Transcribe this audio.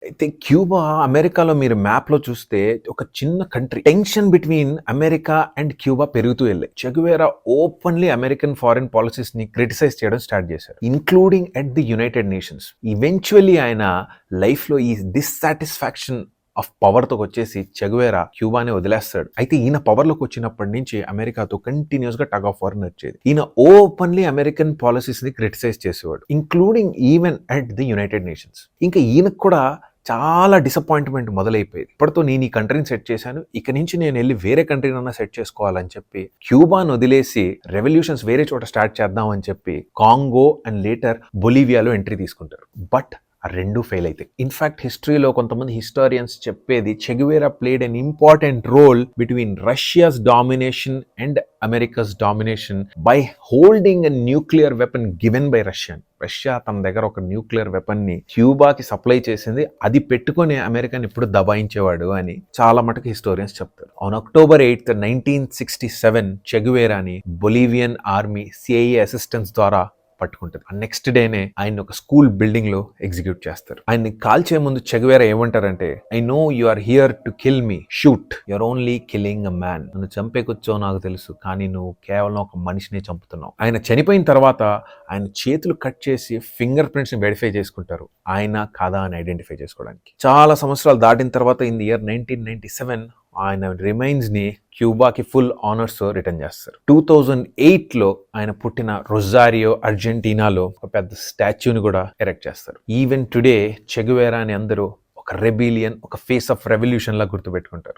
అయితే క్యూబా అమెరికాలో మీరు మ్యాప్‌లో చూస్తే ఒక చిన్న country. Tension between America and Cuba పెరుగుతూ ఎళ్ళాయి. చెగువేరా ఓపెన్‌లీ అమెరికన్ ఫారెన్ పాలిసీస్‌ని క్రిటిసైజ్ చేయడం స్టార్ట్ చేశారు. Including at the United Nations. Eventually ఆయన లైఫ్‌లో ఈ డిస్సాటిస్ఫాక్షన్ ఆఫ్ పవర్‌తోకి వచ్చేసి చెగువేరా క్యూబాని వదిలేస్తాడు. అయితే ఈయన పవర్‌లోకి వచ్చినప్పటి నుంచి అమెరికాతో కంటిన్యూస్‌గా టగ్ ఆఫ్ వార్ నడిచేది. ఈయన ఓపెన్‌లీ అమెరికన్ పాలిసీస్‌ని క్రిటిసైజ్ చేసేవాడు. Including even at the United nations. ఇంకా ఈయనకు కూడా చాలా డిసప్పాయింట్మెంట్ మొదలైపోయేది. ఇప్పటితో నేను ఈ కంట్రీని సెట్ చేశాను, ఇక నుంచి నేను వెళ్ళి వేరే కంట్రీనన్నా సెట్ చేసుకోవాలని చెప్పి క్యూబాను వదిలేసి రెవల్యూషన్స్ వేరే చోట స్టార్ట్ చేద్దాం అని చెప్పి కాంగో అండ్ లేటర్ బొలీవియాలో ఎంట్రీ తీసుకుంటారు. బట్ ఆ రెండు ఫెయిల్ అవుతాయి. ఇన్ఫాక్ట్ హిస్టరీలో కొంతమంది హిస్టారియన్స్ చెప్పేది Che Guevara played an important role between Russia's domination and America's domination by holding a nuclear weapon given by Russia తన దగ్గర ఒక న్యూక్లియర్ వెపన్ ని క్యూబాకి సప్లై చేసింది, అది పెట్టుకుని అమెరికాని ఇప్పుడు దబాయించేవాడు అని చాలా మటుకు హిస్టోరియన్స్ చెప్తారు. ఆన్ అక్టోబర్ 8, 1967 చెగువేరాని బొలీవియన్ ఆర్మీ సిఐఏ అసిస్టెన్స్ ద్వారా పట్టుకుంటుంది. ఆ నెక్స్ట్ డేనే ఆయన ఒక స్కూల్ బిల్డింగ్ లో ఎగ్జిక్యూట్ చేస్తారు. ఆయన్ని కాల్చే ముందు చెగువేరా ఏమంటారంటే, I know you are here to kill me, shoot, you're only killing a man. నన్ను చంపేకొచ్చో నాకు తెలుసు, కానీ నువ్వు కేవలం ఒక మనిషినే చంపుతున్నావు. ఆయన చనిపోయిన తర్వాత ఆయన చేతులు కట్ చేసి ఫింగర్ ప్రింట్స్ ని వెరిఫై చేసుకుంటారు, ఆయన కాదా అని ఐడెంటిఫై చేసుకోవడానికి. చాలా సంవత్సరాలు దాటిన తర్వాత ఇన్ ది ఇయర్ 1997 ఆయన రిమైన్స్ ని క్యూబాకి ఫుల్ ఆనర్స్ రిటర్న్ చేస్తారు. 2008లో ఆయన పుట్టిన రొజారియో అర్జెంటీనాలో ఒక పెద్ద స్టాచ్యూని కూడా ఎరెక్ట్ చేస్తారు. ఈవెన్ టుడే చెగువేరా అని అందరూ ఒక రెబిలియన్, ఒక ఫేస్ ఆఫ్ రెవల్యూషన్ లా గుర్తుపెట్టుకుంటారు.